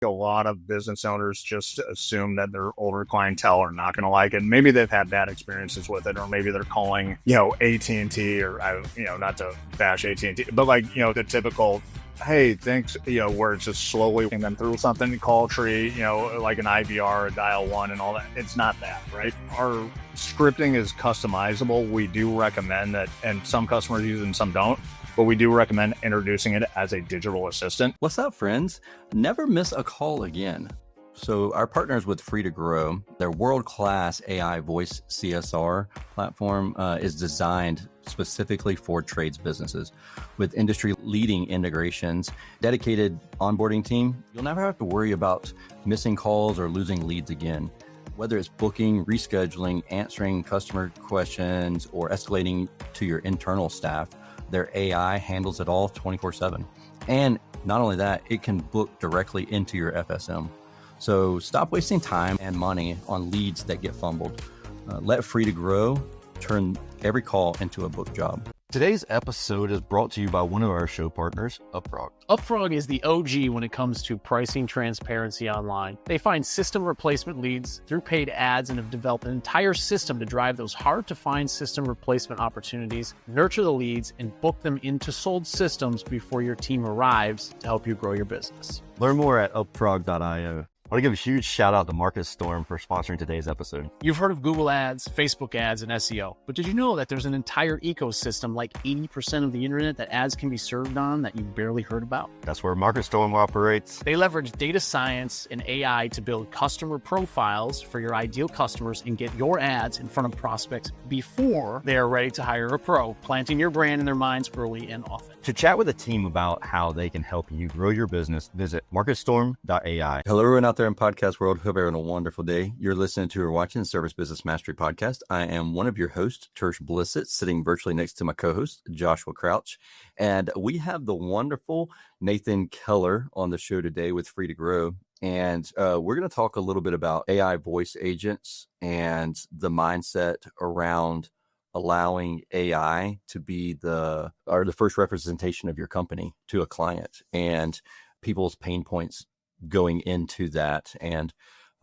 A lot of business owners just assume that their older clientele are not going to like it. Maybe they've had bad experiences with it, or maybe they're calling, AT&T, or not to bash AT&T, but like, the typical, hey, thanks, where it's just slowly walking them through something, call tree, like an IVR, a dial one, and all that. It's not that, right? Our scripting is customizable. We do recommend that, and some customers use it and some don't, but we do recommend introducing it as a digital assistant. What's up, friends? Never miss a call again. So our partners with Free to Grow, their world-class AI voice CSR platform is designed specifically for trades businesses with industry-leading integrations, dedicated onboarding team. You'll never have to worry about missing calls or losing leads again. Whether it's booking, rescheduling, answering customer questions, or escalating to your internal staff, their AI handles it all 24/7. And not only that, it can book directly into your FSM. So stop wasting time and money on leads that get fumbled. Let Free to Grow turn every call into a book job. Today's episode is brought to you by one of our show partners, Upfrog. Upfrog is the OG when it comes to pricing transparency online. They find system replacement leads through paid ads and have developed an entire system to drive those hard-to-find system replacement opportunities, nurture the leads, and book them into sold systems before your team arrives to help you grow your business. Learn more at upfrog.io. I want to give a huge shout out to Marcus Storm for sponsoring today's episode. You've heard of Google ads, Facebook ads, and SEO, but did you know that there's an entire ecosystem, like 80% of the internet, that ads can be served on that you barely heard about? That's where Marcus Storm operates. They leverage data science and AI to build customer profiles for your ideal customers and get your ads in front of prospects before they are ready to hire a pro, planting your brand in their minds early and often. To chat with a team about how they can help you grow your business, visit marcusstorm.ai. Hello, everyone out there in podcast world. Hope you're having a wonderful day. You're listening to or watching the Service Business Mastery Podcast. I am one of your hosts, Tersh Blissett, sitting virtually next to my co-host, Joshua Crouch. And we have the wonderful Nathan Keller on the show today with Free to Grow. And we're going to talk a little bit about AI voice agents and the mindset around allowing AI to be the first representation of your company to a client, and people's pain points going into that, and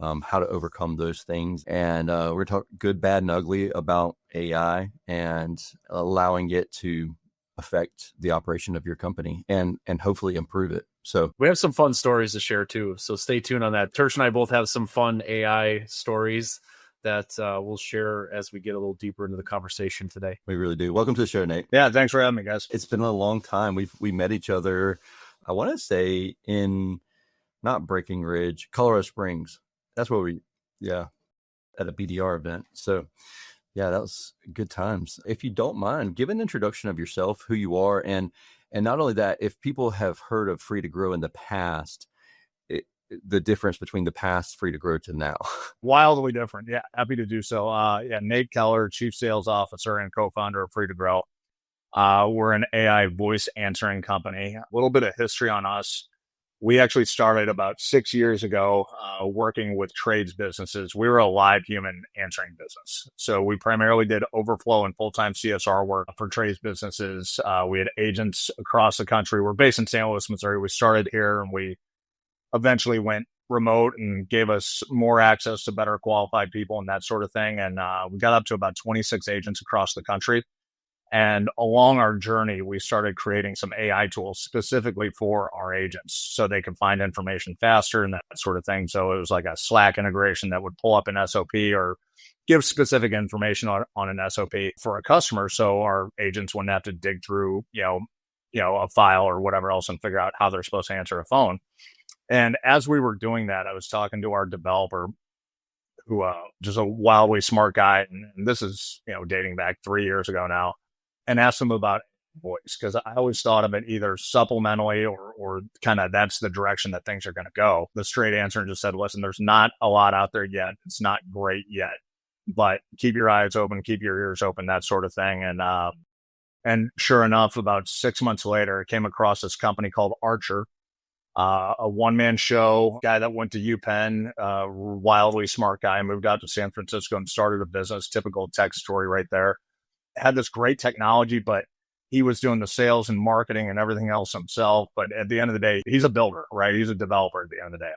how to overcome those things. And we're talking good, bad, and ugly about AI and allowing it to affect the operation of your company and hopefully improve it. So we have some fun stories to share too. So stay tuned on that. Tersh and I both have some fun AI stories that we'll share as we get a little deeper into the conversation today. We really do. Welcome to the show, Nate. Yeah, thanks for having me, guys. It's been a long time. We met each other, I want to say in not Breckenridge, Colorado Springs. That's where at a BDR event. So yeah, that was good times. If you don't mind, give an introduction of yourself, who you are, and not only that, if people have heard of Free to Grow in the past, the difference between the past Free to Grow to now. Wildly different. Yeah, happy to do so. Nate Keller, Chief Sales Officer and co-founder of Free to Grow. We're an AI voice answering company. A little bit of history on us. We actually started about 6 years ago working with trades businesses. We were a live human answering business. So we primarily did overflow and full-time CSR work for trades businesses. We had agents across the country. We're based in St. Louis, Missouri. We started here and we eventually went remote and gave us more access to better qualified people and that sort of thing. And we got up to about 26 agents across the country. And along our journey, we started creating some AI tools specifically for our agents so they can find information faster and that sort of thing. So it was like a Slack integration that would pull up an SOP or give specific information on an SOP for a customer. So our agents wouldn't have to dig through, a file or whatever else and figure out how they're supposed to answer a phone. And as we were doing that, I was talking to our developer who just a wildly smart guy. And this is, dating back 3 years ago now, and asked him about voice, because I always thought of it either supplementally or kind of that's the direction that things are going to go. The straight answer just said, listen, there's not a lot out there yet. It's not great yet, but keep your eyes open, keep your ears open, that sort of thing. And sure enough, about 6 months later, I came across this company called Archer, a one-man show, guy that went to UPenn, wildly smart guy, moved out to San Francisco and started a business, typical tech story right there. Had this great technology, but he was doing the sales and marketing and everything else himself. But at the end of the day, he's a builder, right? He's a developer at the end of the day.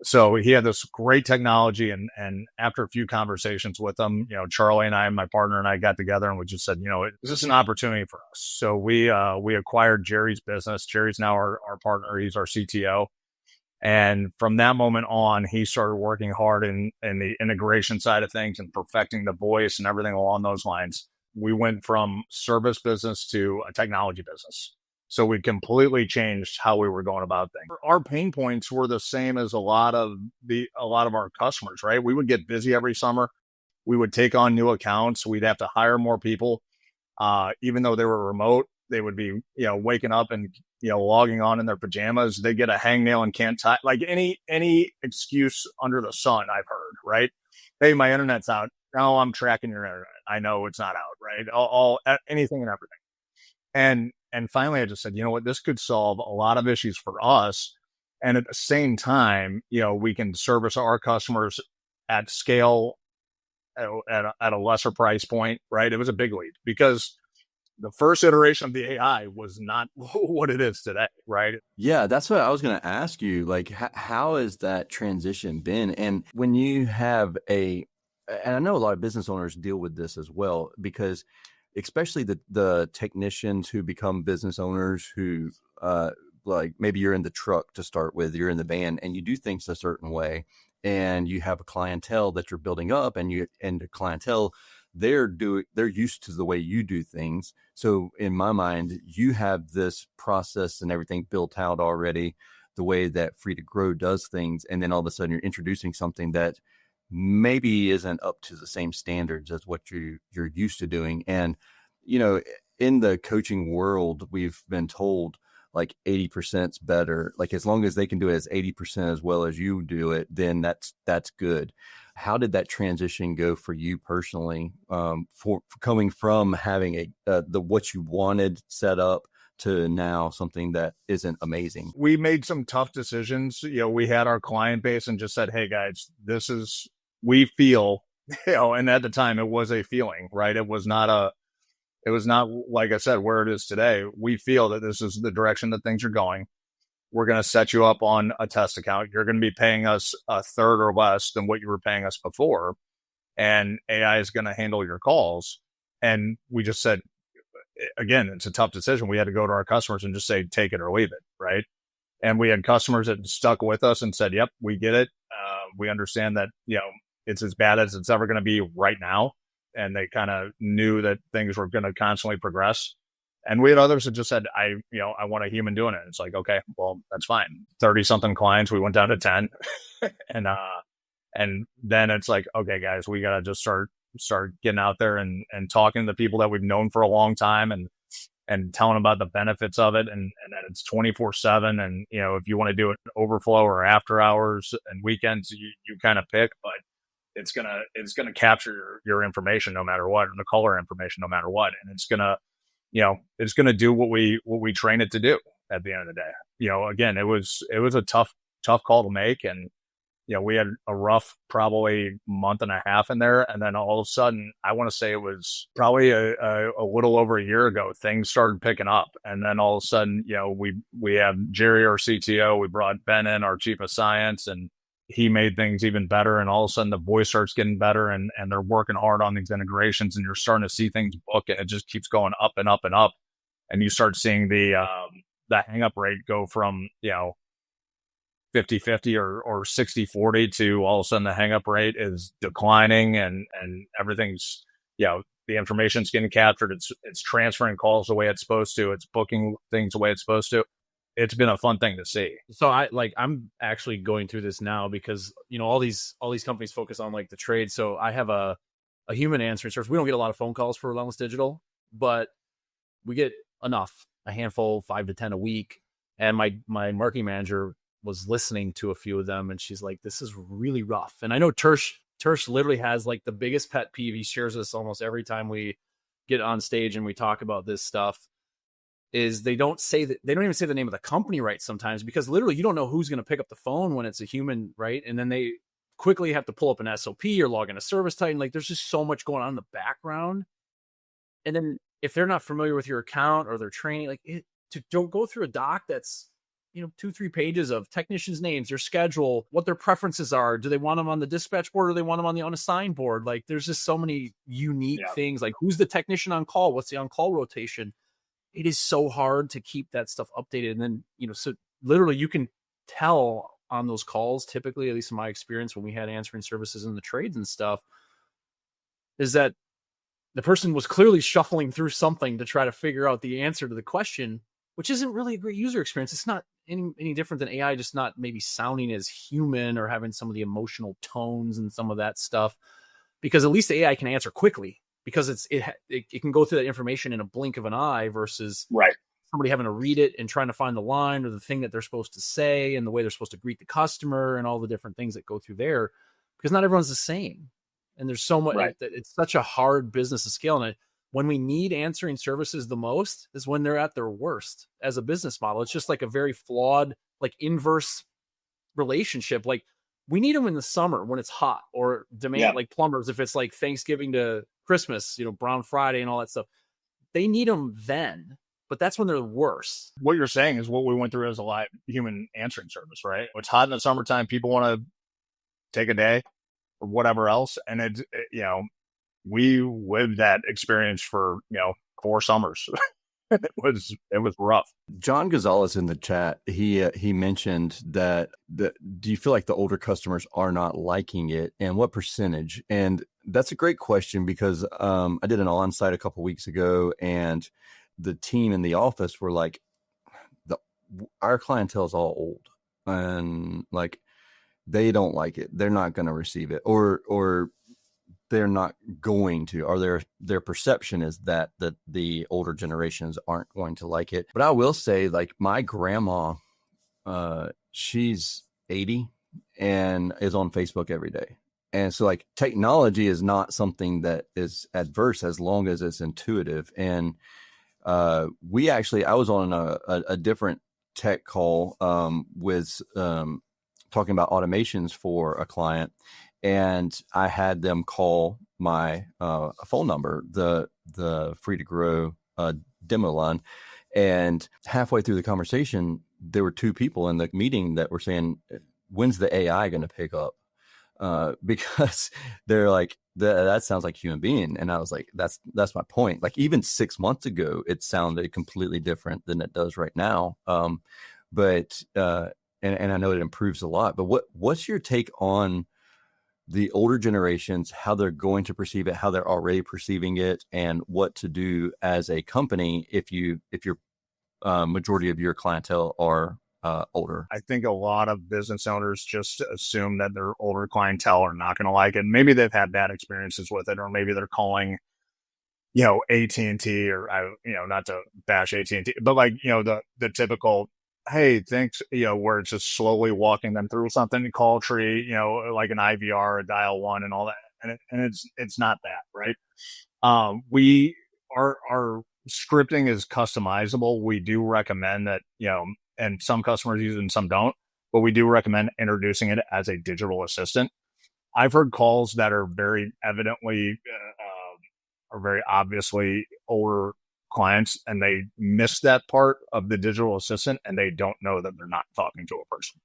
So he had this great technology, and after a few conversations with him, Charlie and I, my partner and I, got together and we just said, is this an opportunity for us? So we acquired Jerry's business. Jerry's now our partner. He's our CTO. And from that moment on, he started working hard in the integration side of things and perfecting the voice and everything along those lines. We went from service business to a technology business. So we completely changed how we were going about things. Our pain points were the same as a lot of our customers, right? We would get busy every summer. We would take on new accounts. We'd have to hire more people. Even though they were remote, they would be, waking up and, logging on in their pajamas. They get a hangnail and can't tie, like any excuse under the sun I've heard, right? Hey, my internet's out. No, I'm tracking your internet. I know it's not out, right? All anything and everything. And finally, I just said, you know what, this could solve a lot of issues for us. And at the same time, we can service our customers at scale at a lesser price point, right? It was a big leap because the first iteration of the AI was not what it is today, right? Yeah, that's what I was going to ask you. Like, how has that transition been? And when you have and I know a lot of business owners deal with this as well, because especially the technicians who become business owners who, like maybe you're in the truck to start with, you're in the van and you do things a certain way and you have a clientele that you're building up and the clientele, they're used to the way you do things. So in my mind, you have this process and everything built out already, the way that Free to Grow does things. And then all of a sudden you're introducing something that maybe isn't up to the same standards as what you're used to doing. And, in the coaching world, we've been told like 80% is better. Like as long as they can do it as 80% as well as you do it, then that's good. How did that transition go for you personally, for coming from having what you wanted set up to now something that isn't amazing? We made some tough decisions. We had our client base and just said, hey guys, we feel, and at the time it was a feeling, right? It was not like I said, where it is today. We feel that this is the direction that things are going. We're going to set you up on a test account. You're going to be paying us a third or less than what you were paying us before. And AI is going to handle your calls. And we just said, again, it's a tough decision. We had to go to our customers and just say, take it or leave it. Right. And we had customers that stuck with us and said, yep, we get it. We understand that, it's as bad as it's ever going to be right now. And they kind of knew that things were going to constantly progress. And we had others that just said, I want a human doing it. It's like, okay, well, that's fine. 30 something clients. We went down to 10 and then it's like, okay, guys, we got to just start getting out there and talking to the people that we've known for a long time and telling about the benefits of it. And that it's 24/7. And, if you want to do it overflow or after hours and weekends, you kind of pick, but it's gonna capture your information no matter what, and the caller information no matter what, and it's gonna do what we train it to do at the end of the day. Again, it was a tough call to make, and we had a rough probably month and a half in there, and then all of a sudden, I want to say it was probably a little over a year ago, things started picking up, and then all of a sudden, we have Jerry, our CTO, we brought Ben in, our chief of science, and he made things even better. And all of a sudden the voice starts getting better and they're working hard on these integrations and you're starting to see things book and it just keeps going up and up and up. And you start seeing the hang up rate go from, 50-50 or 60-40 to all of a sudden the hang up rate is declining and everything's, the information's getting captured. It's transferring calls the way it's supposed to. It's booking things the way it's supposed to. It's been a fun thing to see. So I'm actually going through this now because, all these companies focus on like the trade. So I have a human answering service. We don't get a lot of phone calls for Relentless Digital, but we get enough, a handful, 5 to 10 a week. And my marketing manager was listening to a few of them and she's like, this is really rough. And I know Tersh literally has like the biggest pet peeve. He shares this almost every time we get on stage and we talk about this stuff. Is they don't even say the name of the company right sometimes because literally you don't know who's going to pick up the phone when it's a human, right? And then they quickly have to pull up an SOP or log in a Service Titan. Like there's just so much going on in the background. And then if they're not familiar with your account or their training, like to don't go through a doc that's 2-3 pages of technicians' names, their schedule, what their preferences are. Do they want them on the dispatch board or do they want them on the unassigned board? Like, there's just so many unique things. Like, who's the technician on call? What's the on-call rotation? It is so hard to keep that stuff updated. And then, so literally you can tell on those calls, typically, at least in my experience, when we had answering services in the trades and stuff, is that the person was clearly shuffling through something to try to figure out the answer to the question, which isn't really a great user experience. It's not any different than AI, just not maybe sounding as human or having some of the emotional tones and some of that stuff, because at least the AI can answer quickly because it can go through that information in a blink of an eye versus somebody having to read it and trying to find the line or the thing that they're supposed to say and the way they're supposed to greet the customer and all the different things that go through there, because not everyone's the same. And there's so much, it's such a hard business to scale. And when we need answering services the most is when they're at their worst as a business model. It's just like a very flawed, like inverse relationship. Like, we need them in the summer when it's hot, or demand, like plumbers, if it's like Thanksgiving to Christmas, Brown Friday and all that stuff, they need them then, but that's when they're worse. What you're saying is what we went through as a live human answering service, right? It's hot in the summertime. People want to take a day or whatever else. And we lived that experience for, 4 summers. It was rough. John Gonzalez in the chat, he mentioned that do you feel like the older customers are not liking it, and what percentage? And that's a great question, because I did an on-site a couple weeks ago, and the team in the office were like, our clientele is all old, and like, they don't like it. They're not going to receive it, or they're not going to, or their perception is that the older generations aren't going to like it. But I will say, like, my grandma, she's 80 and is on Facebook every day. And so, like, technology is not something that is adverse as long as it's intuitive. And I was on a different tech call with talking about automations for a client, and I had them call my phone number, the Free to Grow demo line. And halfway through the conversation, there were 2 people in the meeting that were saying, when's the AI going to pick up? Because they're like, that sounds like a human being. And I was like, that's my point. Like, even 6 months ago, it sounded completely different than it does right now. But I know it improves a lot, but what's your take on the older generations, how they're going to perceive it, how they're already perceiving it, and what to do as a company if your majority of your clientele are older? I think a lot of business owners just assume that their older clientele are not going to like it. Maybe they've had bad experiences with it, or maybe they're calling, AT&T, or not to bash AT&T, but like, the typical, hey, thanks, where it's just slowly walking them through something, call tree, like an IVR, a dial one, and all that. And it's not that, right? Our scripting is customizable. We do recommend that, and some customers use it and some don't, but we do recommend introducing it as a digital assistant. I've heard calls that are very evidently, or very obviously older clients, and they miss that part of the digital assistant, and they don't know that they're not talking to a person,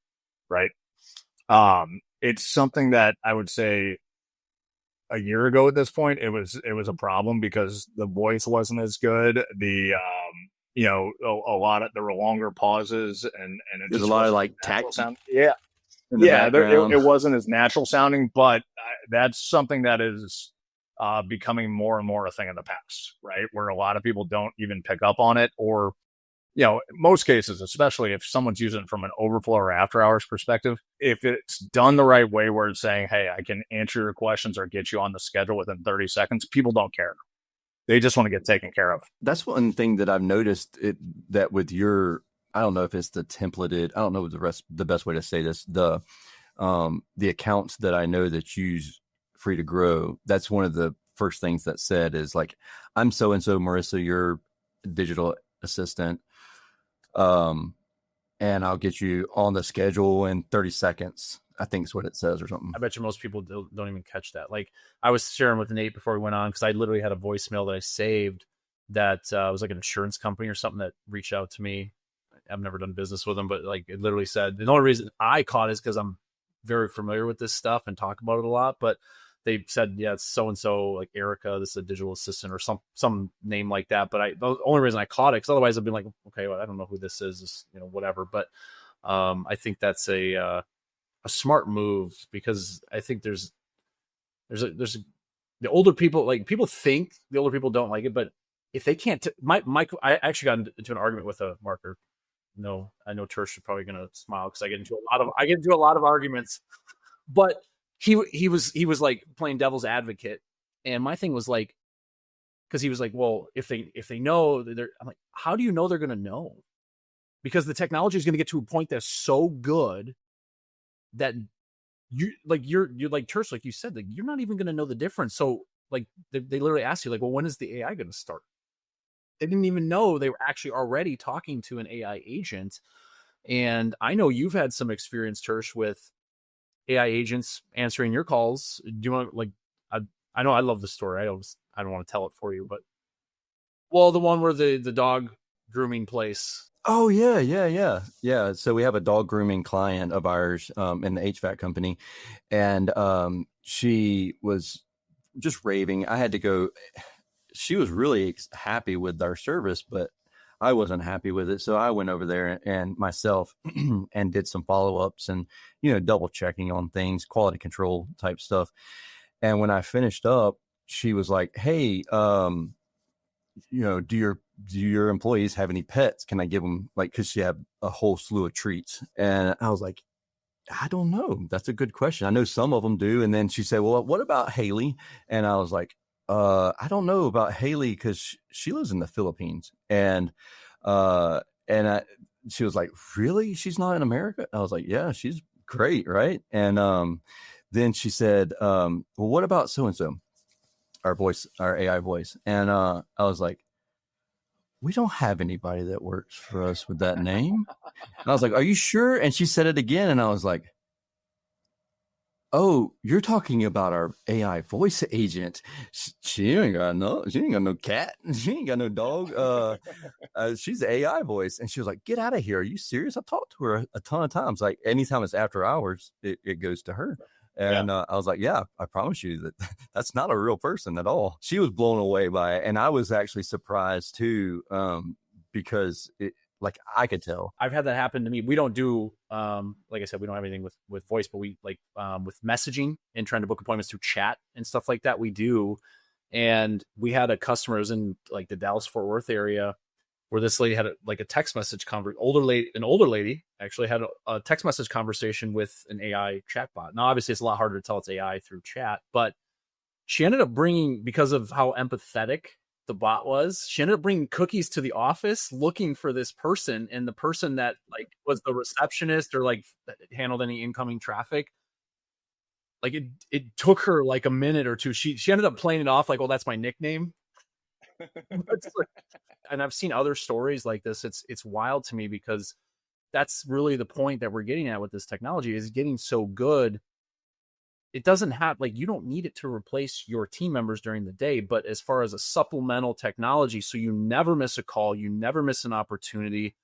right? It's something that I would say a year ago at this point, it was a problem because the voice wasn't as good. A lot of, there were longer pauses, and there's a lot of like tactile sound. Yeah. It wasn't as natural sounding, but that's something that is becoming more and more a thing of the past, right? Where a lot of people don't even pick up on it, or, most cases, especially if someone's using it from an overflow or after hours perspective, if it's done the right way, where it's saying, hey, I can answer your questions or get you on the schedule within 30 seconds, people don't care. They just want to get taken care of. That's one thing that I've noticed, that with your, I don't know if it's the templated, I don't know the best way to say this, the accounts that I know that use Free to Grow, that's one of the first things that said is like, I'm so-and-so, Marissa, your digital assistant. And I'll get you on the schedule in 30 seconds, I think is what it says, or something. I bet you most people don't even catch that. Like, I was sharing with Nate before we went on, because I literally had a voicemail that I saved that was like an insurance company or something that reached out to me. I've never done business with them, but like it literally said, the only reason I caught is because I'm very familiar with this stuff and talk about it a lot. But they said, yeah, it's so and so, like Erica, this is a digital assistant or some name like that. But the only reason I caught it, because otherwise I've been like, okay, well, I don't know who this is, whatever. But I think that's a smart move, because I think there's the older people, like people think the older people don't like it, but if they can't, I actually got into an argument with a marketer. No, I know Tersh is probably going to smile because I get into a lot of arguments, but he was like playing devil's advocate. And my thing was like, because he was like, well, if they know, I'm like, how do you know they're going to know? Because the technology is going to get to a point that's so good that you're like Tersh, like you said, like you're not even going to know the difference. So like they literally asked you like, well, when is the AI going to start? They didn't even know they were actually already talking to an AI agent. And I know you've had some experience, Tersh, with AI agents answering your calls. Do you want like, I know I love the story. I don't want to tell it for you, but well, the one where the dog grooming place. Oh yeah. So we have a dog grooming client of ours in the HVAC company, and she was just raving. I had to go. She was really happy with our service, but I wasn't happy with it. So I went over there and myself and did some follow-ups and, double checking on things, quality control type stuff. And when I finished up, she was like, hey, do your employees have any pets? Can I give them, like, cause she had a whole slew of treats. And I was like, I don't know. That's a good question. I know some of them do. And then she said, well, what about Haley? And I was like, I don't know about Haley because she lives in the Philippines. And she was like, really? She's not in America? I was like, yeah, she's great. Right. And then she said, well, what about so-and-so? Our AI voice. And I was like, we don't have anybody that works for us with that name. And I was like, are you sure? And she said it again. And I was like, oh, you're talking about our AI voice agent. She ain't got no cat. She ain't got no dog. She's the AI voice. And she was like, get out of here. Are you serious? I've talked to her a ton of times. Like anytime it's after hours, it goes to her. And I was like, yeah, I promise you that that's not a real person at all. She was blown away by it. And I was actually surprised too, because like I could tell. I've had that happen to me. We don't do, like I said, we don't have anything with voice, but we like with messaging and trying to book appointments through chat and stuff like that. We do. And we had a customer in like the Dallas Fort Worth area where this lady had a text message an older lady actually had a text message conversation with an AI chatbot. Now, obviously it's a lot harder to tell it's AI through chat, but she ended up bringing, because of how empathetic the bot was, she ended up bringing cookies to the office looking for this person. And the person that like was the receptionist or like handled any incoming traffic, like it took her like a minute or two. She ended up playing it off like, well, that's my nickname. And I've seen other stories like this. It's wild to me, because that's really the point that we're getting at with this technology, is getting so good. It doesn't have, like, you don't need it to replace your team members during the day, but as far as a supplemental technology, so you never miss a call, you never miss an opportunity.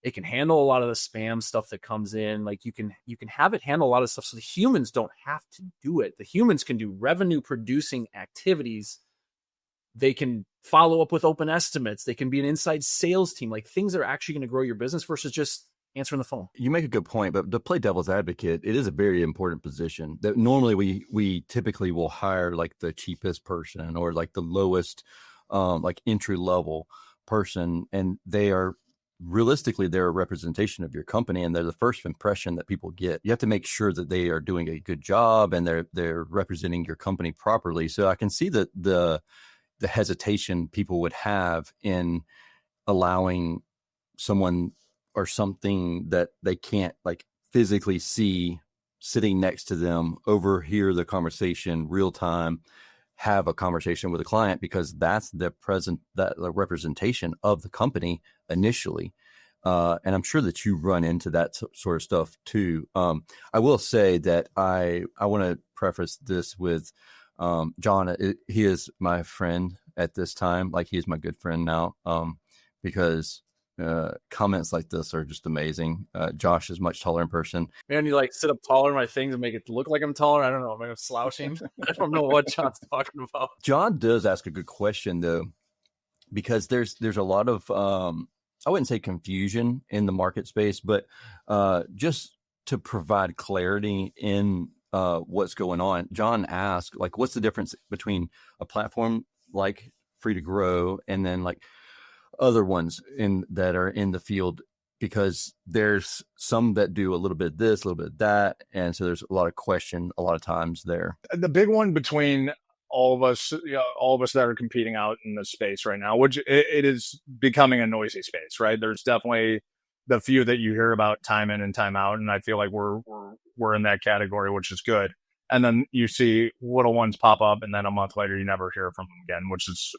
It can handle a lot of the spam stuff that comes in. Like you can have it handle a lot of stuff, so the humans don't have to do it. The humans can do revenue producing activities. They can follow up with open estimates. They can be an inside sales team, like things that are actually going to grow your business versus just answering the phone. You make a good point, but to play devil's advocate, it is a very important position that normally we typically will hire like the cheapest person or like the lowest, like entry level person. And they are realistically, they're a representation of your company, and they're the first impression that people get. You have to make sure that they are doing a good job and they're representing your company properly. So I can see that the hesitation people would have in allowing someone or something that they can't like physically see sitting next to them, overhear the conversation real time, have a conversation with a client, because that's the representation of the company initially. And I'm sure that you run into that sort of stuff too. I will say that I want to preface this with, John, he is my friend at this time. Like, he is my good friend now, because comments like this are just amazing. Josh is much taller in person. Man, you like sit up taller in my things and make it look like I'm taller. I don't know. Maybe I'm slouching. I don't know what John's talking about. John does ask a good question though, because there's a lot of I wouldn't say confusion in the market space, but just to provide clarity in what's going on. John asked, like, what's the difference between a platform like Free to Grow and then like other ones that are in the field, because there's some that do a little bit of this, a little bit of that. And so there's a lot of question a lot of times there. The big one between all of us that are competing out in this space right now, which it is becoming a noisy space, right? There's definitely the few that you hear about time in and time out. And I feel like we're in that category, which is good. And then you see little ones pop up, and then a month later, you never hear from them again,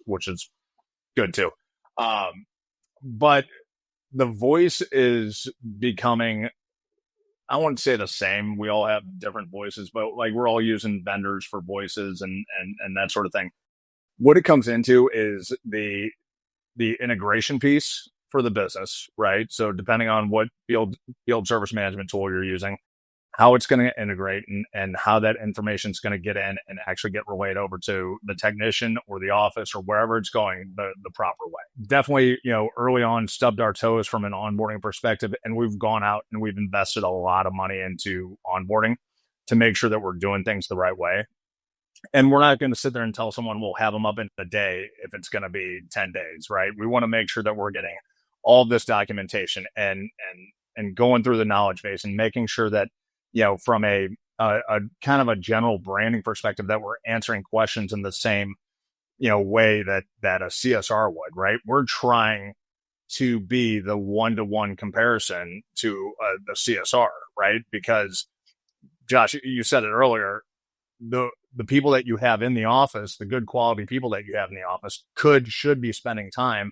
which is good too. But the voice is becoming, I wouldn't say the same. We all have different voices, but like we're all using vendors for voices and that sort of thing. What it comes into is the integration piece for the business, right? So depending on what field service management tool you're using, how it's going to integrate and how that information is going to get in and actually get relayed over to the technician or the office or wherever it's going the proper way. Definitely, early on stubbed our toes from an onboarding perspective, and we've gone out and we've invested a lot of money into onboarding to make sure that we're doing things the right way. And we're not going to sit there and tell someone we'll have them up in a day if it's going to be 10 days, right? We want to make sure that we're getting all of this documentation and going through the knowledge base and making sure that, from a kind of a general branding perspective, that we're answering questions in the same, way that a CSR would, right? We're trying to be the one-to-one comparison to the CSR, right? Because Josh, you said it earlier, the people that you have in the office, the good quality people that you have in the office should be spending time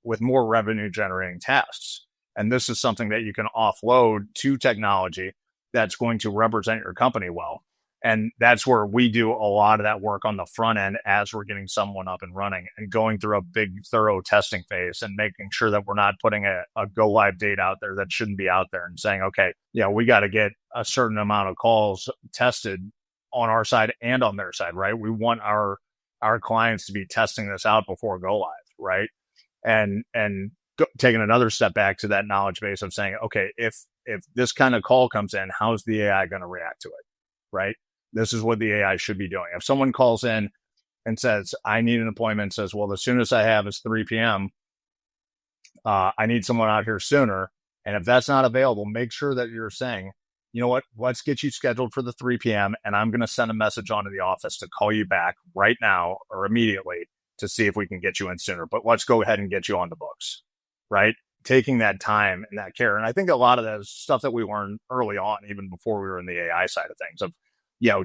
with more revenue generating tasks. And this is something that you can offload to technology that's going to represent your company well. And that's where we do a lot of that work on the front end as we're getting someone up and running and going through a big, thorough testing phase and making sure that we're not putting a go live date out there that shouldn't be out there and saying, okay, we got to get a certain amount of calls tested on our side and on their side, right? We want our clients to be testing this out before go live, right? And taking another step back to that knowledge base of saying, okay, if this kind of call comes in, how's the AI going to react to it, right? This is what the AI should be doing. If someone calls in and says, I need an appointment, says, well, the soonest I have is 3 p.m. I need someone out here sooner. And if that's not available, make sure that you're saying, you know what, let's get you scheduled for the 3 p.m. and I'm going to send a message onto the office to call you back right now or immediately to see if we can get you in sooner. But let's go ahead and get you on the books, right? Taking that time and that care. And I think a lot of that is stuff that we learned early on, even before we were in the AI side of things, of,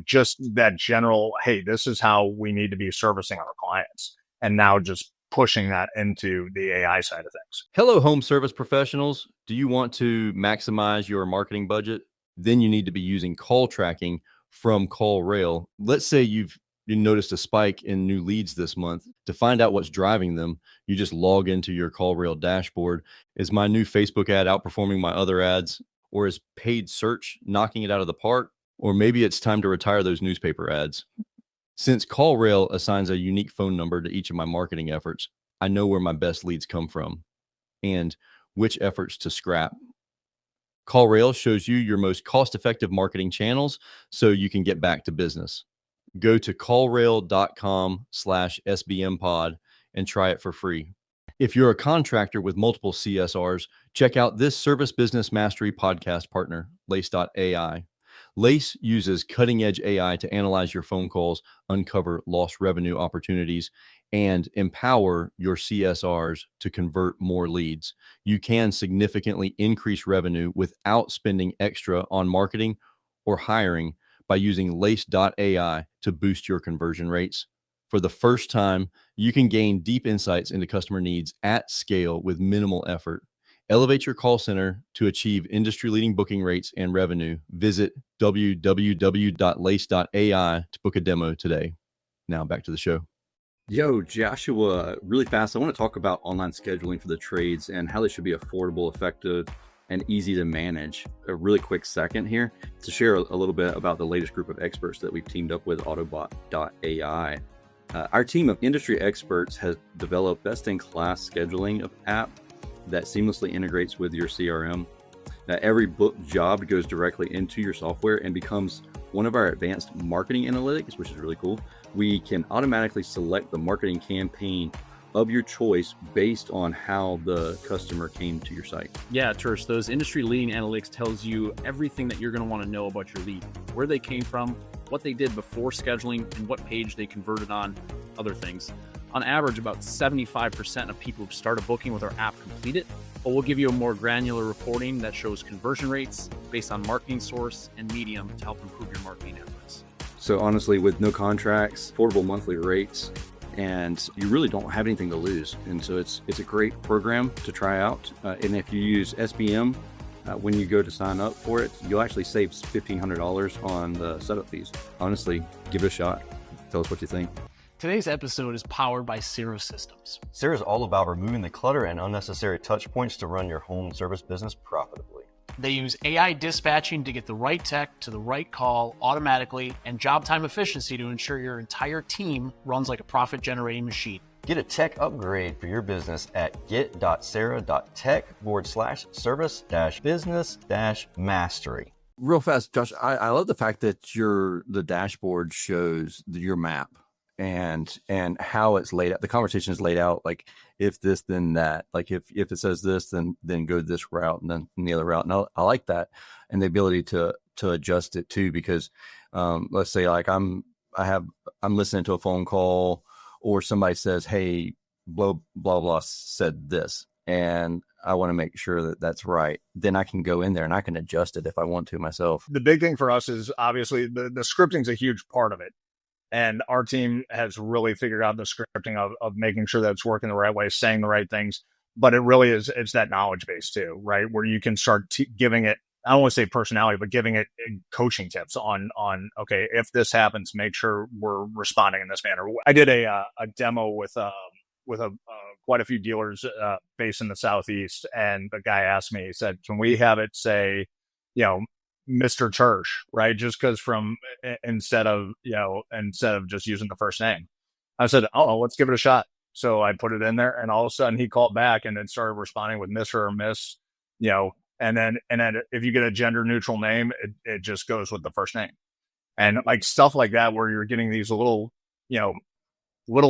just that general, hey, this is how we need to be servicing our clients. And now just pushing that into the AI side of things. Hello, home service professionals. Do you want to maximize your marketing budget? Then you need to be using call tracking from CallRail. Let's say you noticed a spike in new leads this month. To find out what's driving them, you just log into your CallRail dashboard. Is my new Facebook ad outperforming my other ads? Or is paid search knocking it out of the park? Or maybe it's time to retire those newspaper ads. Since CallRail assigns a unique phone number to each of my marketing efforts, I know where my best leads come from and which efforts to scrap. CallRail shows you your most cost-effective marketing channels so you can get back to business. Go to callrail.com/SBMpod and try it for free. If you're a contractor with multiple CSRs, check out this Service Business Mastery podcast partner, Lace.ai. Lace uses cutting-edge AI to analyze your phone calls, uncover lost revenue opportunities, and empower your CSRs to convert more leads. You can significantly increase revenue without spending extra on marketing or hiring by using Lace.ai to boost your conversion rates. For the first time, you can gain deep insights into customer needs at scale with minimal effort. Elevate your call center to achieve industry-leading booking rates and revenue. Visit www.lace.ai to book a demo today. Now back to the show. Yo, Joshua, really fast. I want to talk about online scheduling for the trades and how they should be affordable, effective, and easy to manage. A really quick second here to share a little bit about the latest group of experts that we've teamed up with, Autobot.ai. Our team of industry experts has developed best-in-class scheduling app that seamlessly integrates with your CRM. Every booked job goes directly into your software and becomes one of our advanced marketing analytics, which is really cool. We can automatically select the marketing campaign of your choice based on how the customer came to your site. Yeah, Tersh, those industry leading analytics tells you everything that you're going to want to know about your lead, where they came from, what they did before scheduling, and what page they converted on, other things. On average, about 75% of people who start a booking with our app complete it, but we'll give you a more granular reporting that shows conversion rates based on marketing source and medium to help improve your marketing efforts. So honestly, with no contracts, affordable monthly rates, and you really don't have anything to lose. And so it's a great program to try out. And if you use SBM, when you go to sign up for it, you'll actually save $1,500 on the setup fees. Honestly, give it a shot. Tell us what you think. Today's episode is powered by Cirrus Systems. Cirrus is all about removing the clutter and unnecessary touch points to run your home service business profitably. They use AI dispatching to get the right tech to the right call automatically and job time efficiency to ensure your entire team runs like a profit-generating machine. Get a tech upgrade for your business at get.sarah.tech/service-business-mastery. Real fast, Josh, I love the fact that the dashboard shows your map and how it's laid out. The conversation is laid out like if this, then that. Like if it says this, then go this route and then the other route. And I like that, and the ability to adjust it too, because let's say like I'm listening to a phone call or somebody says, hey, blah blah blah said this, and I want to make sure that that's right. Then I can go in there and I can adjust it if I want to myself. The big thing for us is obviously the scripting is a huge part of it. And our team has really figured out the scripting of making sure that it's working the right way, saying the right things. But it really is, it's that knowledge base too, right? Where you can start giving it, I don't want to say personality, but giving it coaching tips on, okay, if this happens, make sure we're responding in this manner. I did a demo with quite a few dealers based in the Southeast. And the guy asked me, he said, can we have it say, Mr. Tersh, right? Just because instead of just using the first name. I said, oh, let's give it a shot. So I put it in there, and all of a sudden he called back and then started responding with Mr. or Miss, and then if you get a gender neutral name, it just goes with the first name. And like stuff like that, where you're getting these little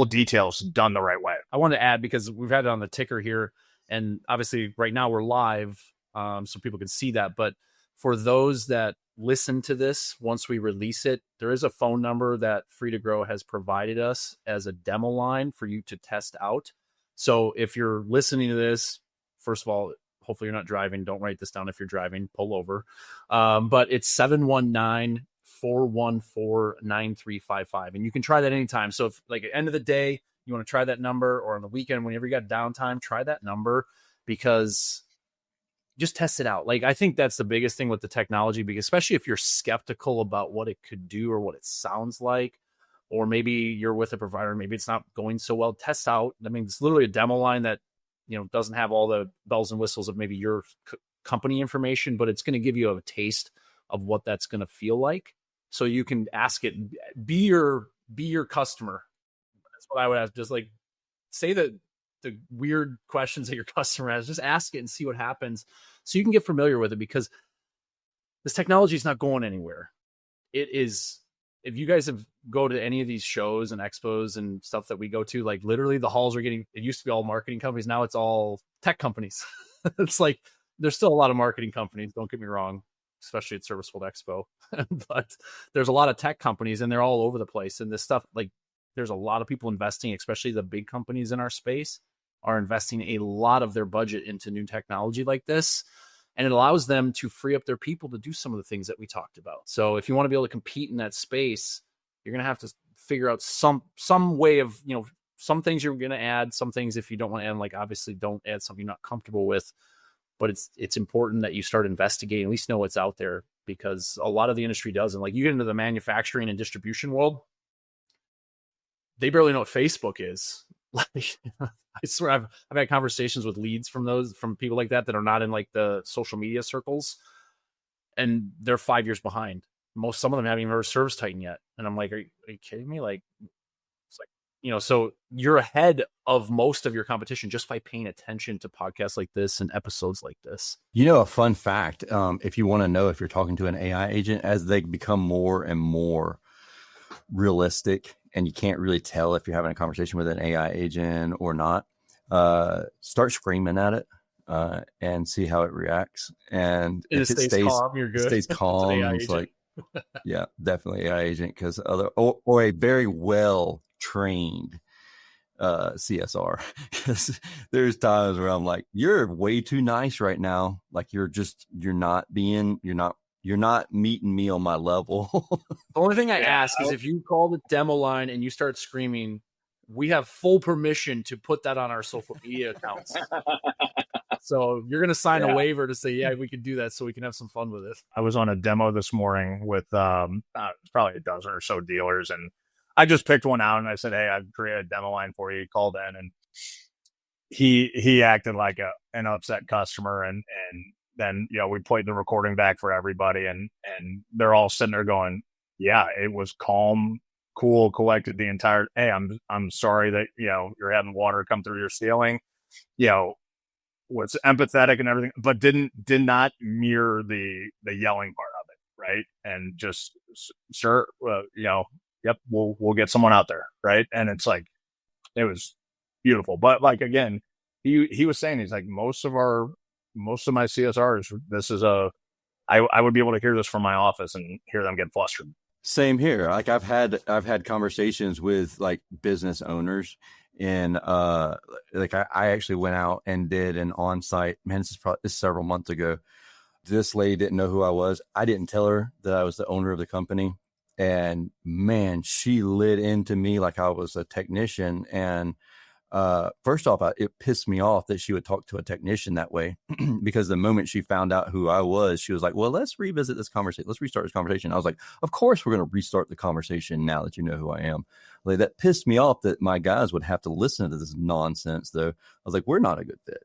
details done the right way. I wanted to add, because we've had it on the ticker here, and obviously right now we're live, so people can see that, but for those that listen to this, once we release it, there is a phone number that Free to Grow has provided us as a demo line for you to test out. So if you're listening to this, first of all, hopefully you're not driving. Don't write this down if you're driving. Pull over. But it's 719-414-9355. And you can try that anytime. So if like at the end of the day, you want to try that number, or on the weekend, whenever you got downtime, try that number, because just test it out. Like, I think that's the biggest thing with the technology, because especially if you're skeptical about what it could do or what it sounds like, or maybe you're with a provider, maybe it's not going so well, test out. I mean, it's literally a demo line that, doesn't have all the bells and whistles of maybe your company information, but it's going to give you a taste of what that's going to feel like. So you can ask it, be your customer. That's what I would ask. Just like say the weird questions that your customer has, just ask it and see what happens, so you can get familiar with it, because this technology is not going anywhere. It is, if you guys go to any of these shows and expos and stuff that we go to, like literally the halls are it used to be all marketing companies. Now it's all tech companies. It's like, there's still a lot of marketing companies, don't get me wrong, especially at Service World Expo, but there's a lot of tech companies and they're all over the place. And this stuff, like, there's a lot of people investing, especially the big companies in our space, are investing a lot of their budget into new technology like this. And it allows them to free up their people to do some of the things that we talked about. So if you want to be able to compete in that space, you're going to have to figure out some way of, some things you're going to add, some things if you don't want to add, like obviously don't add something you're not comfortable with. But it's important that you start investigating, at least know what's out there, because a lot of the industry doesn't. Like, you get into the manufacturing and distribution world, they barely know what Facebook is. Like, I swear I've had conversations with leads from people like that are not in like the social media circles, and they're 5 years behind. Some of them haven't even heard of Service Titan yet. And I'm like, are you kidding me? Like, it's like, so you're ahead of most of your competition just by paying attention to podcasts like this and episodes like this. A fun fact, if you want to know if you're talking to an AI agent, as they become more and more realistic and you can't really tell if you're having a conversation with an AI agent or not, start screaming at it and see how it reacts. And if it stays calm, you're good. It stays calm. It's like, yeah, definitely AI agent, because or a very well trained CSR, because there's times where I'm like, you're way too nice right now. Like you're not meeting me on my level. The only thing I ask is if you call the demo line and you start screaming, we have full permission to put that on our social media accounts. So you're going to sign a waiver to say, yeah, we can do that so we can have some fun with it. I was on a demo this morning with probably a dozen or so dealers, and I just picked one out and I said, hey, I've created a demo line for you. He called in and he acted like an upset customer, and then we played the recording back for everybody, and they're all sitting there going, yeah, it was calm, cool, collected the entire. Hey, I'm sorry that you're having water come through your ceiling. Was empathetic and everything, but did not mirror the yelling part of it, right? And just sure, yep, we'll get someone out there, right? And it's like, it was beautiful. But like again, he was saying, he's like, most of my CSRs, this is I would be able to hear this from my office and hear them get flustered. Same here. Like I've had conversations with like business owners, and like I actually went out and did an on-site. Man, this is several months ago. This lady didn't know who I was. I didn't tell her that I was the owner of the company, and man, she lit into me like I was a technician. And first off, it pissed me off that she would talk to a technician that way, because the moment she found out who I was, she was like, well, let's revisit this conversation. Let's restart this conversation. I was like, of course, we're going to restart the conversation now that you know who I am. Like, that pissed me off that my guys would have to listen to this nonsense, though. I was like, we're not a good fit.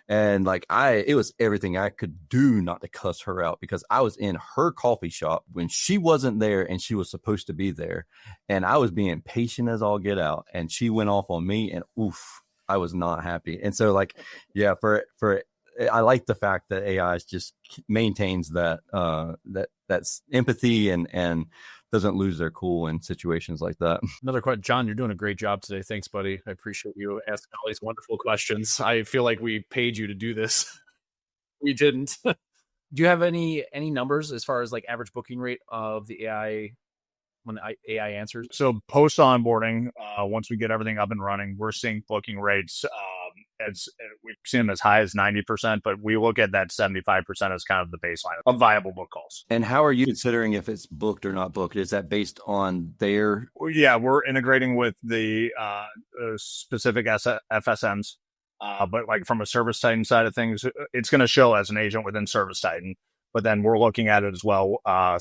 And like, it was everything I could do not to cuss her out, because I was in her coffee shop when she wasn't there and she was supposed to be there. And I was being patient as all get out. And she went off on me, and oof, I was not happy. And so like, yeah, I like the fact that AI just maintains that's empathy and doesn't lose their cool in situations like that. Another question, John, you're doing a great job today. Thanks, buddy. I appreciate you asking all these wonderful questions. I feel like we paid you to do this. We didn't. Do you have any numbers as far as like average booking rate of the AI when AI answers? So post onboarding, once we get everything up and running, we're seeing booking rates. We've seen them as high as 90%, but we look at that 75% as kind of the baseline of viable book calls. And how are you considering if it's booked or not booked? Is that based on their? Yeah, we're integrating with the specific FSMs, but like from a Service Titan side of things, it's going to show as an agent within Service Titan. But then we're looking at it as well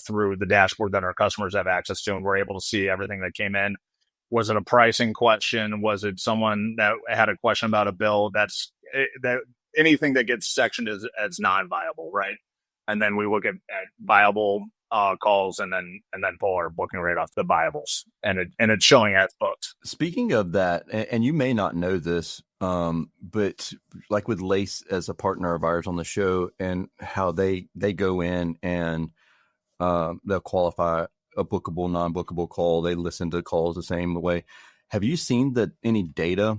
through the dashboard that our customers have access to, and we're able to see everything that came in. Was it a pricing question? Was it someone that had a question about a bill? That anything that gets sectioned as non-viable, right? And then we look at viable calls, and then pull our booking rate off the viables, and it's showing as booked. Speaking of that, and you may not know this, but like with Lace as a partner of ours on the show, and how they go in and they'll qualify a bookable, non-bookable call. They listen to calls the same way. Have you seen any data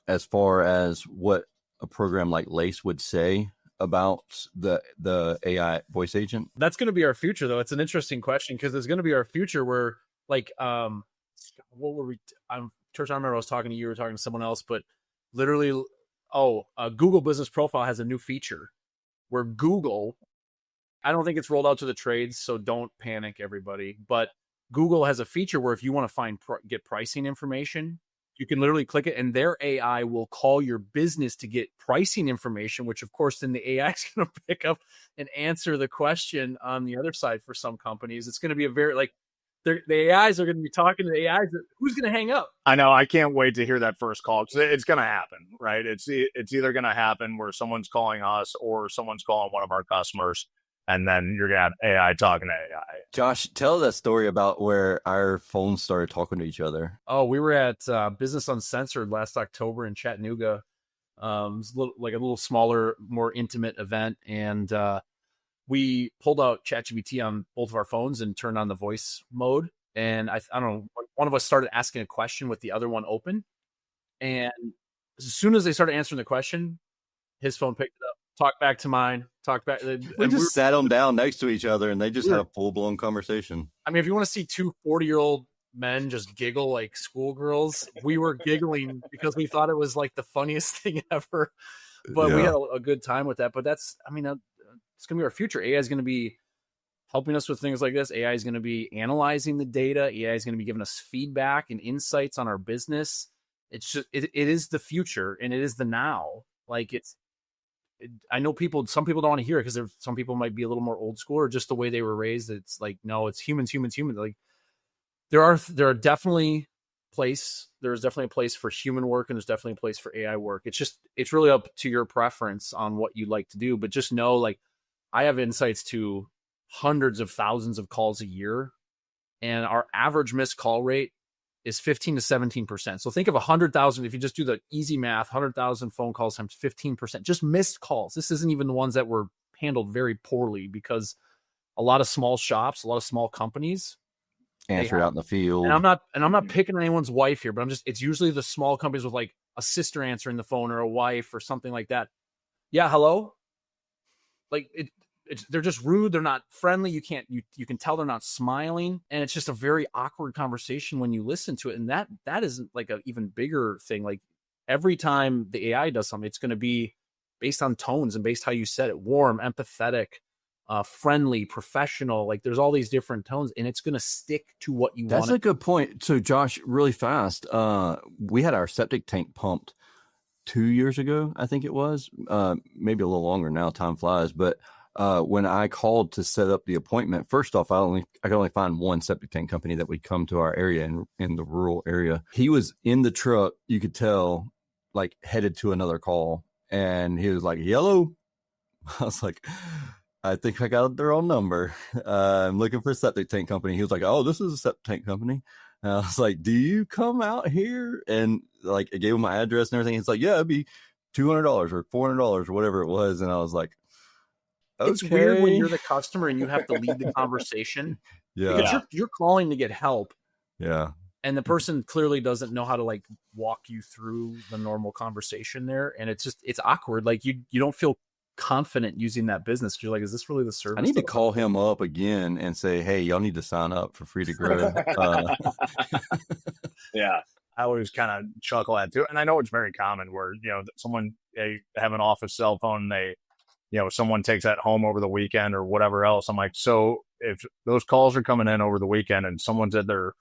as far as what a program like Lace would say about the AI voice agent? That's going to be our future, though. It's an interesting question, because it's going to be our future where, like, what were we? Tersh, I remember I was talking to you, or talking to someone else, but literally, Google Business Profile has a new feature where Google, I don't think it's rolled out to the trades, so don't panic, everybody. But Google has a feature where if you want to get pricing information, you can literally click it, and their AI will call your business to get pricing information, which of course then the AI is going to pick up and answer the question on the other side for some companies. It's going to be a very, like, the AIs are going to be talking to the AIs. Who's going to hang up? I know. I can't wait to hear that first call because it's going to happen, right? It's either going to happen where someone's calling us or someone's calling one of our customers, and then you're going to have AI talking to AI. Josh, tell that story about where our phones started talking to each other. Oh, we were at Business Uncensored last October in Chattanooga. It was a little smaller, more intimate event, and we pulled out ChatGPT on both of our phones and turned on the voice mode. And I don't know, one of us started asking a question with the other one open. And as soon as they started answering the question, his phone picked it up. Talk back to mine. Talk back. We just sat them down next to each other and they just had a full-blown conversation. I mean, if you want to see two 40-year-old men just giggle like schoolgirls, we were giggling because we thought it was like the funniest thing ever. But we had a good time with that. But it's going to be our future. AI is going to be helping us with things like this. AI is going to be analyzing the data. AI is going to be giving us feedback and insights on our business. It's just, it is the future and it is the now. Like I know some people don't want to hear it because some people might be a little more old school or just the way they were raised. It's like, no, it's humans. Like there are definitely there's definitely a place for human work and there's definitely a place for AI work. It's really up to your preference on what you'd like to do, but just know, like, I have insights to hundreds of thousands of calls a year, and our average missed call rate is 15 to 17%. So think of 100,000. If you just do the easy math, 100,000 phone calls times 15%, just missed calls. This isn't even the ones that were handled very poorly, because a lot of small shops, a lot of small companies answer out in the field. And I'm not picking anyone's wife here, but it's usually the small companies with like a sister answering the phone or a wife or something like that. Yeah, hello. Like they're just rude. They're not friendly. You can tell they're not smiling, and it's just a very awkward conversation when you listen to it. And that isn't like an even bigger thing. Like every time the AI does something, it's going to be based on tones and based how you said it: warm, empathetic, friendly, professional. Like there's all these different tones, and it's going to stick to what you want. That's a good point. So Josh, really fast, we had our septic tank pumped 2 years ago, I think it was, maybe a little longer now, time flies. But when I called to set up the appointment, first off, I could only find one septic tank company that would come to our area in the rural area. He was in the truck, you could tell, like headed to another call, and he was like, "Hello." I was like, "I think I got the wrong number. I'm looking for a septic tank company." He was like, "Oh, this is a septic tank company." And I was like, "Do you come out here?" And like, I gave him my address and everything. He's like, "Yeah, it'd be $200 or $400 or whatever it was." And I was like, "Okay." It's weird when you're the customer and you have to lead the conversation. Yeah. Because you're calling to get help. Yeah. And the person clearly doesn't know how to like walk you through the normal conversation there. And it's awkward. Like you don't feel confident using that business. You're like, is this really the service? I need to call him up again and say, "Hey, y'all need to sign up for Free to Grow." Yeah. I always kind of chuckle at it too. And I know it's very common where, someone, they have an office cell phone, they, someone takes that home over the weekend or whatever else. I'm like, so if those calls are coming in over the weekend and someone's at their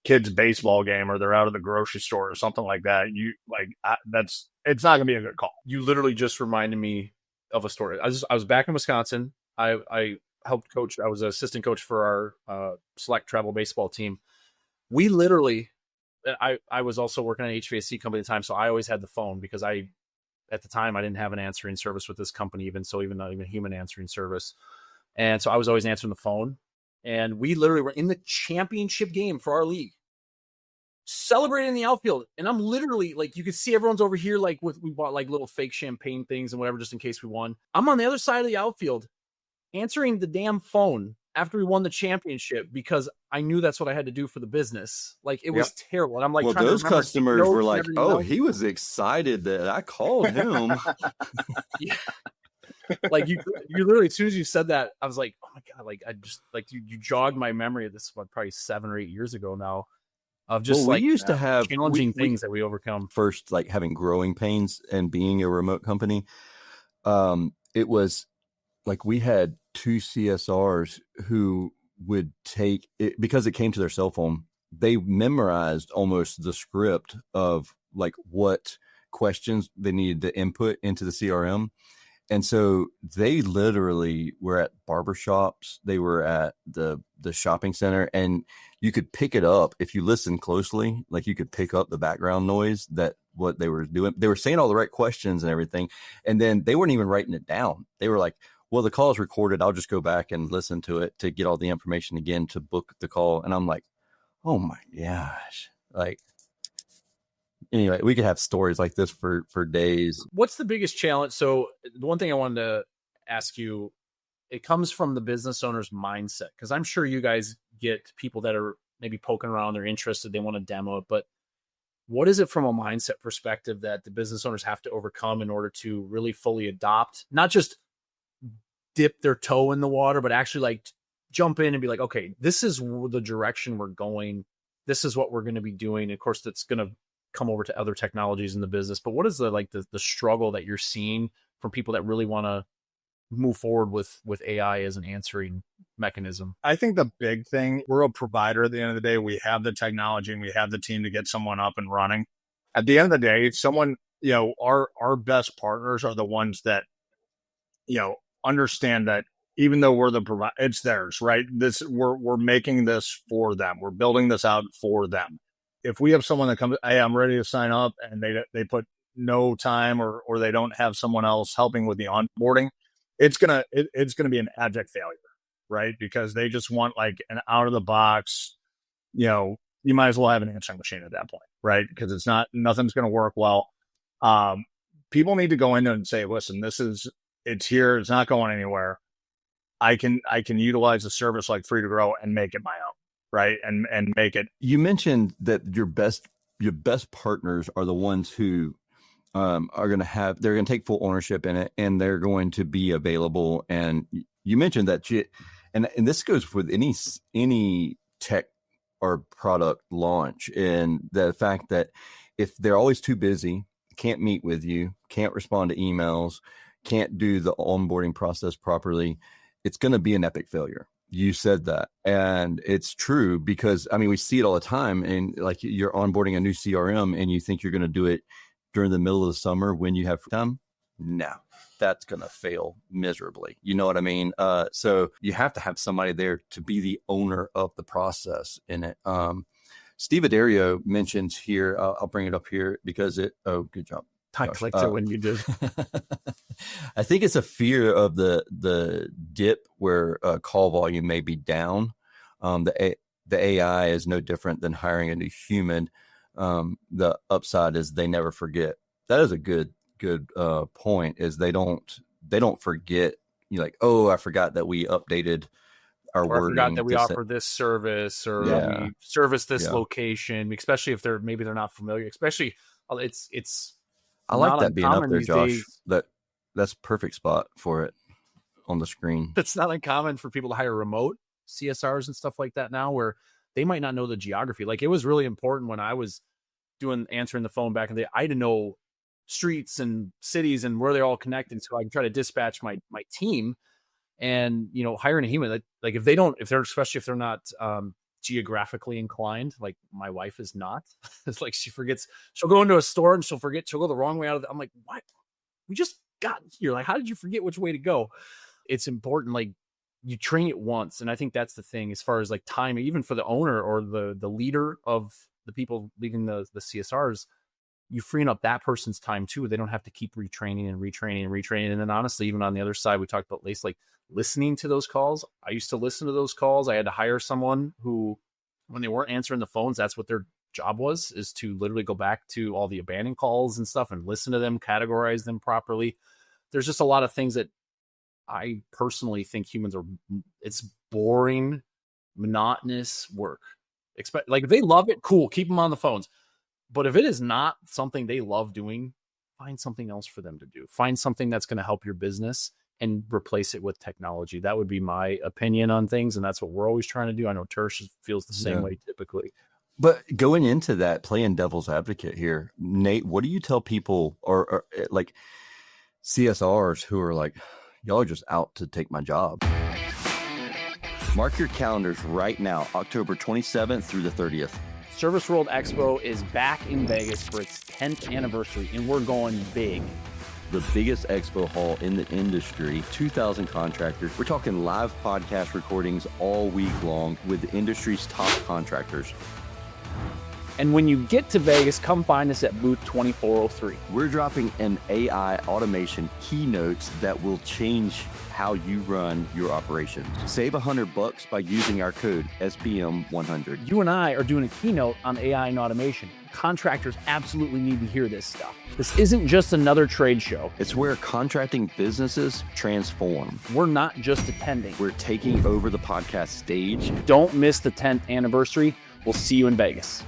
kid's baseball game or they're out at the grocery store or something like that, it's not gonna be a good call. You literally just reminded me of a story. I was back in Wisconsin. I helped coach. I was an assistant coach for our select travel baseball team. We literally, I was also working on an HVAC company at the time, so I always had the phone because at the time I didn't have an answering service with this company, even not even human answering service. And so I was always answering the phone. And we literally were in the championship game for our league, celebrating in the outfield. And I'm literally like, you could see everyone's over here, like we bought like little fake champagne things and whatever, just in case we won. I'm on the other side of the outfield answering the damn phone after we won the championship because I knew that's what I had to do for the business. Like it was terrible. And I'm like, well, those customers were like, "Oh, he was excited that I called him." Yeah. Like you literally, as soon as you said that, I was like, "Oh my God." Like I just like you jogged my memory of this, probably 7 or 8 years ago now, of just we used to have challenging things that we overcome. First, like having growing pains and being a remote company. It was like we had 2 CSRs who would take it because it came to their cell phone. They memorized almost the script of like what questions they needed to input into the CRM. And so they literally were at barbershops. They were at the shopping center, and you could pick it up if you listen closely. Like you could pick up the background noise that what they were doing. They were saying all the right questions and everything. And then they weren't even writing it down. They were like, well, the call is recorded. I'll just go back and listen to it to get all the information again to book the call. And I'm like, oh my gosh. Like, anyway, we could have stories like this for days. What's the biggest challenge? So the one thing I wanted to ask you, it comes from the business owner's mindset, because I'm sure you guys get people that are maybe poking around, they're interested, they want to demo it, but what is it from a mindset perspective that the business owners have to overcome in order to really fully adopt, not just dip their toe in the water, but actually like jump in and be like, okay, this is the direction we're going. This is what we're going to be doing. Of course, that's going to come over to other technologies in the business, but what is the struggle that you're seeing from people that really want to move forward with AI as an answering mechanism? I think the big thing, we're a provider at the end of the day. We have the technology and we have the team to get someone up and running. At the end of the day, someone, our best partners are the ones that, understand that even though we're the provider, it's theirs, right? We're making this for them. We're building this out for them. If we have someone that comes, hey, I'm ready to sign up, and they put no time or they don't have someone else helping with the onboarding, it's gonna be an abject failure, right? Because they just want like an out of the box, you might as well have an answering machine at that point, right? Because nothing's gonna work well. People need to go in and say, listen, it's here, it's not going anywhere. I can utilize a service like Free to Grow and make it my own, right? And make it. You mentioned that your best partners are the ones who they're going to take full ownership in it, and they're going to be available. And you mentioned that and this goes with any tech or product launch, and the fact that if they're always too busy, can't meet with you, can't respond to emails, can't do the onboarding process properly, it's going to be an epic failure. You said that. And it's true, because we see it all the time. And like, you're onboarding a new CRM and you think you're going to do it during the middle of the summer when you have time. No, that's going to fail miserably. You know what I mean? So you have to have somebody there to be the owner of the process in it. Steve Addario mentions here, I'll bring it up here because good job. I clicked it when you did. I think it's a fear of the dip where call volume may be down. The AI is no different than hiring a new human. The upside is they never forget. That is a good point. Is they don't forget. You're like, oh, I forgot that we updated our wording. I forgot that we offer this service, or we service this location. Especially if they're not familiar. Especially it's. I like that being up there, Josh. That's perfect spot for it on the screen. It's not uncommon for people to hire remote CSRs and stuff like that now, where they might not know the geography. Like, it was really important when I was answering the phone back in the day, I had to know streets and cities and where they're all connected, so I can try to dispatch my team. And hiring a human, like especially if they're not geographically inclined, like my wife is not. It's like she'll go into a store and she'll go the wrong way out of I'm like, what? We just got here. Like, how did you forget which way to go? It's important, like, you train it once. And I think that's the thing, as far as like time, even for the owner or the leader of the people leading the CSRs, you freeing up that person's time too. They don't have to keep retraining. And then honestly, even on the other side, we talked about listening to those calls. I used to listen to those calls. I had to hire someone who, when they weren't answering the phones, that's what their job is to literally go back to all the abandoned calls and stuff and listen to them, categorize them properly. There's just a lot of things that I personally think it's boring, monotonous work. Like, if they love it, cool, keep them on the phones. But if it is not something they love doing, find something else for them to do. Find something that's going to help your business and replace it with technology. That would be my opinion on things. And that's what we're always trying to do. I know Tersh feels the same way typically. But going into that, playing devil's advocate here, Nate, what do you tell people or like CSRs who are like, y'all are just out to take my job? Mark your calendars right now, October 27th through the 30th. Service World Expo is back in Vegas for its 10th anniversary, and we're going big. the biggest expo hall in the industry, 2,000 contractors. We're talking live podcast recordings all week long with the industry's top contractors. And when you get to Vegas, come find us at booth 2403. We're dropping an AI automation keynotes that will change how you run your operations. Save $100 by using our code SBM100. You and I are doing a keynote on AI and automation. Contractors absolutely need to hear this stuff. This isn't just another trade show. It's where contracting businesses transform. We're not just attending. We're taking over the podcast stage. Don't miss the 10th anniversary. We'll see you in Vegas.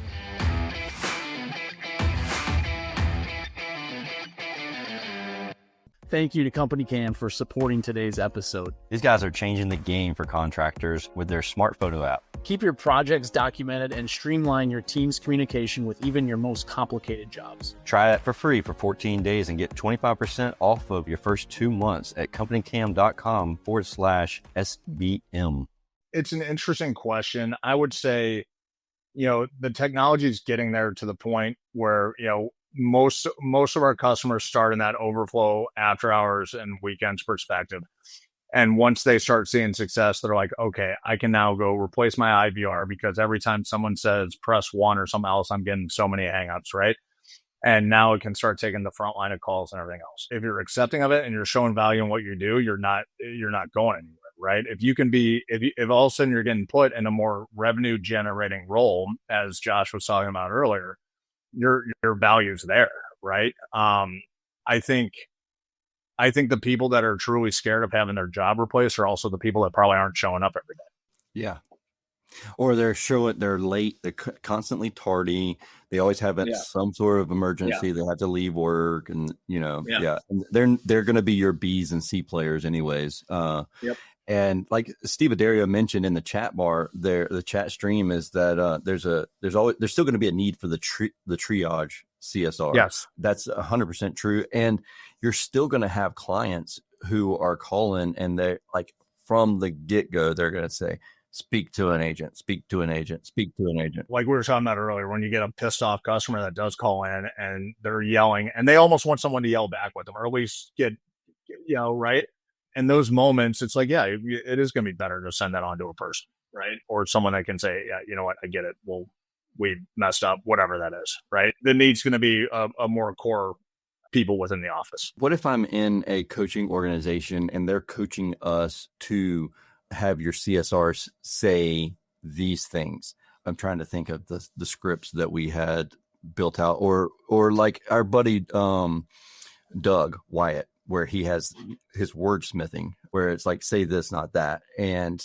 Thank you to Company Cam for supporting today's episode. These guys are changing the game for contractors with their smart photo app. Keep your projects documented and streamline your team's communication with even your most complicated jobs. Try it for free for 14 days and get 25% off of your first 2 months at companycam.com/SBM. It's an interesting question. I would say, the technology is getting there to the point where, most of our customers start in that overflow after hours and weekends perspective. And once they start seeing success, they're like, okay, I can now go replace my IVR, because every time someone says press 1 or something else, I'm getting so many hangups, right? And now it can start taking the front line of calls and everything else. If you're accepting of it and you're showing value in what you do, you're not going anywhere, right? If you can be, if all of a sudden you're getting put in a more revenue generating role, as Josh was talking about earlier, your value's there, right? I think the people that are truly scared of having their job replaced are also the people that probably aren't showing up every day. Yeah. Or they're late, they're constantly tardy. They always have some sort of emergency. They have to leave work, and And they're going to be your B's and C players anyways. Yep. And like Steve Adario mentioned in the chat bar there, the chat stream is that there's still going to be a need for the triage CSR. Yes, that's 100% true. And you're still going to have clients who are calling, and they're like, from the get-go, they're going to say, speak to an agent, speak to an agent, speak to an agent. Like we were talking about earlier, when you get a pissed off customer that does call in and they're yelling, and they almost want someone to yell back with them, or at least get, right? In those moments, it's like, it is going to be better to send that on to a person, right? Or someone that can say, yeah, you know what, I get it. Well, we messed up, whatever that is, right? The need's going to be a more core people within the office. What if I'm in a coaching organization and they're coaching us to have your CSRs say these things? I'm trying to think of the scripts that we had built out, or like our buddy Doug Wyatt, where he has his wordsmithing, where it's like, say this, not that. And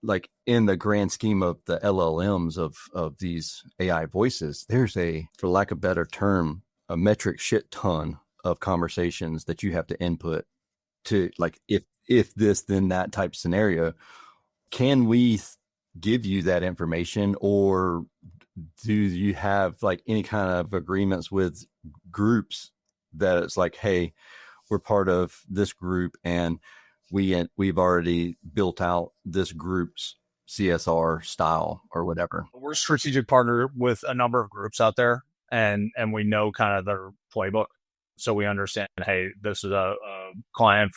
like in the grand scheme of the LLMs of these AI voices, there's for lack of a better term, a metric shit ton of conversations that you have to input to, like, if this, then that type scenario. Can we give you that information, or do you have like any kind of agreements with groups that it's like, hey, we're part of this group and we've already built out this group's CSR style or whatever? We're a strategic partner with a number of groups out there, and we know kind of their playbook. So we understand, hey, this is a client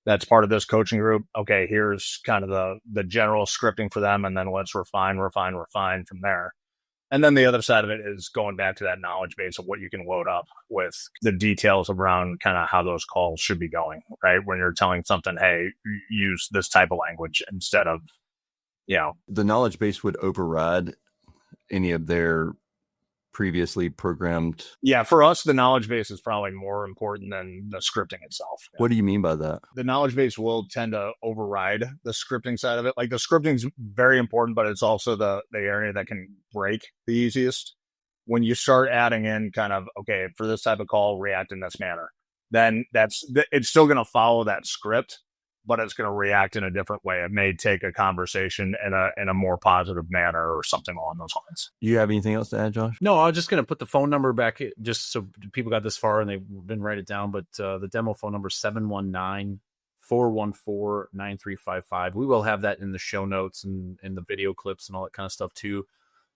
that's part of this coaching group. Okay, here's kind of the general scripting for them, and then let's refine from there. And then the other side of it is going back to that knowledge base of what you can load up with the details around kind of how those calls should be going, right? When you're telling something, hey, use this type of language instead of, The knowledge base would override any of their previously programmed. Yeah, for us, the knowledge base is probably more important than the scripting itself. What do you mean by that? The knowledge base will tend to override the scripting side of it. Like, the scripting is very important, but it's also the area that can break the easiest. When you start adding in kind of, okay, for this type of call, react in this manner, then it's still going to follow that script, but it's going to react in a different way. It may take a conversation in a more positive manner or something along those lines. You have anything else to add, Josh? No, I was just going to put the phone number back just so people got this far and they didn't write it down. But the demo phone number is 719-414-9355. We will have that in the show notes and in the video clips and all that kind of stuff too.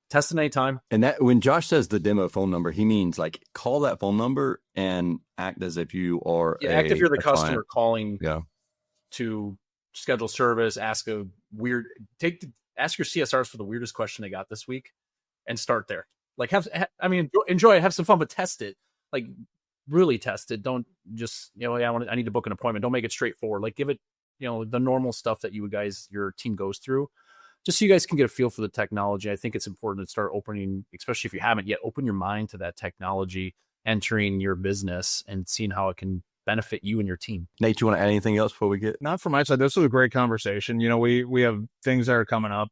test it anytime. And that when Josh says the demo phone number, he means like call that phone number and act as if you are act if you're the customer client. calling Yeah. to schedule service, ask your CSRs for the weirdest question they got this week and start there. Like enjoy it, have some fun, but test it. Like really test it. Don't just, I need to book an appointment. Don't make it straightforward. Like give it, the normal stuff that your team goes through, just so you guys can get a feel for the technology. I think it's important to start opening, especially if you haven't yet, open your mind to that technology entering your business and seeing how it can benefit you and your team. Nate, you want to add anything else before we get? Not from my side. This was a great conversation. We have things that are coming up.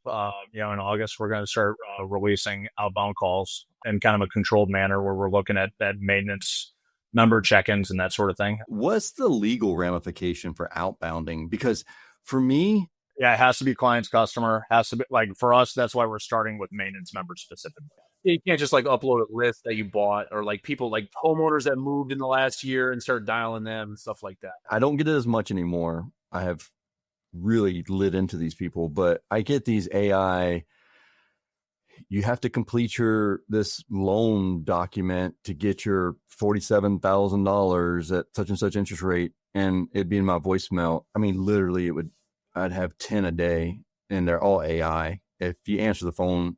In August, we're going to start releasing outbound calls in kind of a controlled manner where we're looking at that maintenance member check-ins and that sort of thing. What's the legal ramification for outbounding? Because for me, yeah, it has to be client's customer. Has to be like for us. That's why we're starting with maintenance members specifically. You can't just like upload a list that you bought, or like people like homeowners that moved in the last year and start dialing them and stuff like that. I don't get it as much anymore. I have really lit into these people, but I get these AI. You have to complete this loan document to get your $47,000 at such and such interest rate, and it'd be in my voicemail. I mean, literally, I'd have 10 a day, and they're all AI. If you answer the phone,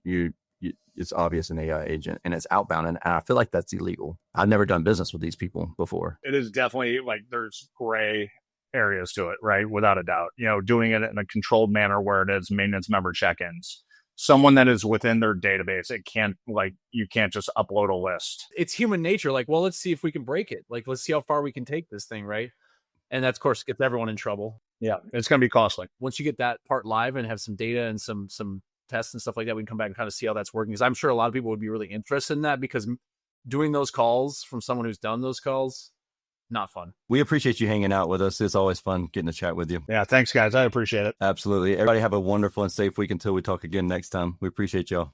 it's obvious an AI agent, and it's outbound, and I feel like that's illegal. I've never done business with these people before. It is definitely like there's gray areas to it, right? Without a doubt. Doing it in a controlled manner where it is maintenance member check-ins. Someone that is within their database, you can't just upload a list. It's human nature. Like, well, let's see if we can break it. Like, let's see how far we can take this thing, right? And that, of course, gets everyone in trouble. Yeah, it's going to be costly. Once you get that part live and have some data and some tests and stuff like that, we can come back and kind of see how that's working. Because I'm sure a lot of people would be really interested in that, because doing those calls from someone who's done those calls, not fun. We appreciate you hanging out with us. It's always fun getting to chat with you. Yeah, thanks, guys. I appreciate it. Absolutely. Everybody have a wonderful and safe week until we talk again next time. We appreciate y'all.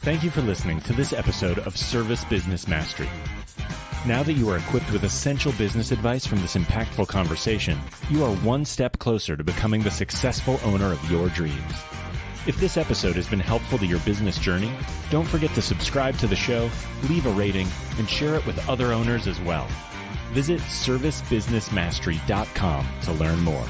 Thank you for listening to this episode of Service Business Mastery. Now that you are equipped with essential business advice from this impactful conversation, you are one step closer to becoming the successful owner of your dreams. If this episode has been helpful to your business journey, don't forget to subscribe to the show, leave a rating, and share it with other owners as well. Visit servicebusinessmastery.com to learn more.